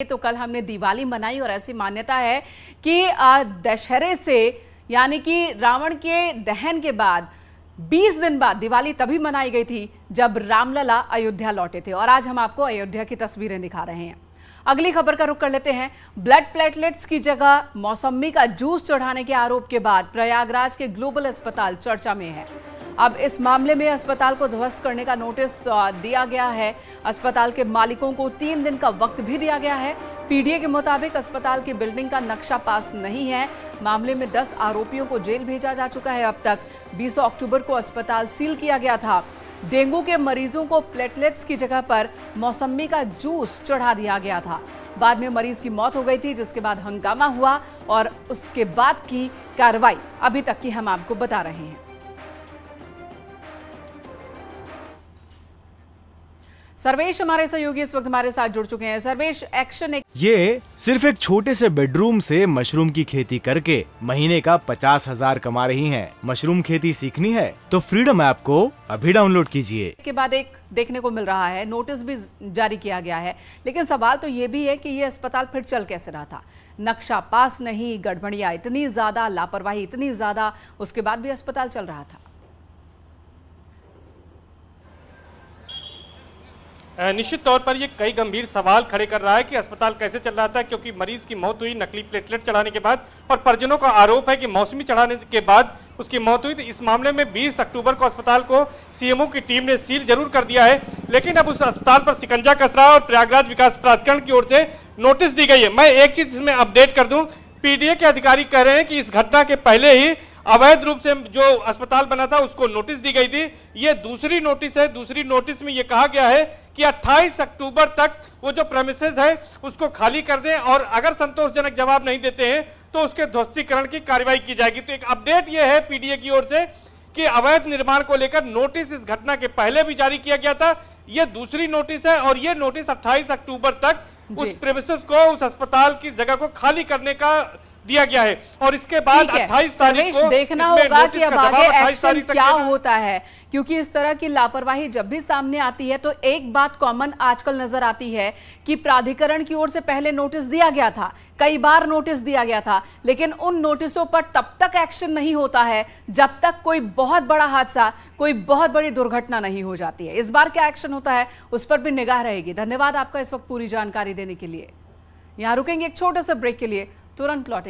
तो कल हमने दिवाली मनाई और ऐसी मान्यता है कि दशहरे से यानी कि रावण के दहन के बाद 20 दिन बाद दिवाली तभी मनाई गई थी जब रामलला अयोध्या लौटे थे। और आज हम आपको अयोध्या की तस्वीरें दिखा रहे हैं। अगली खबर का रुख कर लेते हैं। ब्लड प्लेटलेट्स की जगह मौसम्मी का जूस चढ़ाने के आरोप के बाद प्रयागराज के ग्लोबल अस्पताल चर्चा में है। अब इस मामले में अस्पताल को ध्वस्त करने का नोटिस दिया गया है। अस्पताल के मालिकों को 3 दिन का वक्त भी दिया गया है। पीडीए के मुताबिक अस्पताल की बिल्डिंग का नक्शा पास नहीं है। मामले में 10 आरोपियों को जेल भेजा जा चुका है। अब तक 20 अक्टूबर को अस्पताल सील किया गया था। डेंगू के मरीजों को प्लेटलेट्स की जगह पर मौसम्मी का जूस चढ़ा दिया गया था। बाद में मरीज की मौत हो गई थी, जिसके बाद हंगामा हुआ और उसके बाद की कार्रवाई अभी तक की हम आपको बता रहे हैं। सर्वेश हमारे सहयोगी इस वक्त हमारे साथ जुड़ चुके हैं। सर्वेश, एक्शन ये सिर्फ एक छोटे से बेडरूम से मशरूम की खेती करके महीने का 50,000 कमा रही हैं। मशरूम खेती सीखनी है तो फ्रीडम ऐप को अभी डाउनलोड कीजिए। के बाद एक देखने को मिल रहा है, नोटिस भी जारी किया गया है, लेकिन सवाल तो ये भी है कि ये अस्पताल फिर चल कैसे रहा था। नक्शा पास नहीं, गड़बड़ियां इतनी ज्यादा, लापरवाही इतनी ज्यादा, उसके बाद भी अस्पताल चल रहा था। निश्चित तौर पर ये कई गंभीर सवाल खड़े कर रहा है कि अस्पताल कैसे चल रहा था, क्योंकि मरीज की मौत हुई नकली प्लेटलेट चढ़ाने के बाद और परिजनों का आरोप है कि मौसमी चढ़ाने के बाद उसकी मौत हुई। तो इस मामले में 20 अक्टूबर को अस्पताल को सीएमओ की टीम ने सील जरूर कर दिया है, लेकिन अब उस अस्पताल पर शिकंजा कस रहा है और प्रयागराज विकास प्राधिकरण की ओर से नोटिस दी गई है। मैं एक चीज इसमें अपडेट कर दूं, पीडीए के अधिकारी कह रहे हैं कि इस घटना के पहले ही अवैध रूप से जो अस्पताल बना था उसको नोटिस दी गई थी। ये दूसरी नोटिस है। दूसरी नोटिस में ये कहा गया है कि 28 अक्टूबर तक वो जो प्रेमिसेस है उसको खाली कर दें और अगर संतोषजनक जवाब नहीं देते हैं तो उसके ध्वस्तीकरण की कार्रवाई की जाएगी। तो एक अपडेट ये है पीडीए की ओर से कि अवैध निर्माण को लेकर नोटिस इस घटना के पहले भी जारी किया गया था। ये दूसरी नोटिस है और ये नोटिस 28 अक्टूबर तक उस प्रेमिसेस को, उस अस्पताल की जगह को खाली करने का दिया गया है। और इसके बाद 28 तारीख को देखना होगा कि अब आगे एक्शन क्या होता है, क्योंकि इस तरह की लापरवाही जब भी सामने आती है तो एक बात कॉमन आजकल नजर आती है कि प्राधिकरण की ओर से पहले नोटिस दिया गया था, कई बार नोटिस दिया गया था, लेकिन उन नोटिसों पर तब तक एक्शन नहीं होता है जब तक कोई बहुत बड़ा हादसा, कोई बहुत बड़ी दुर्घटना नहीं हो जाती है। इस बार क्या एक्शन होता है उस पर भी निगाह रहेगी। धन्यवाद आपका इस वक्त पूरी जानकारी देने के लिए। यहां रुकेंगे एक छोटे से ब्रेक के लिए, तुरंत लौटेंगे।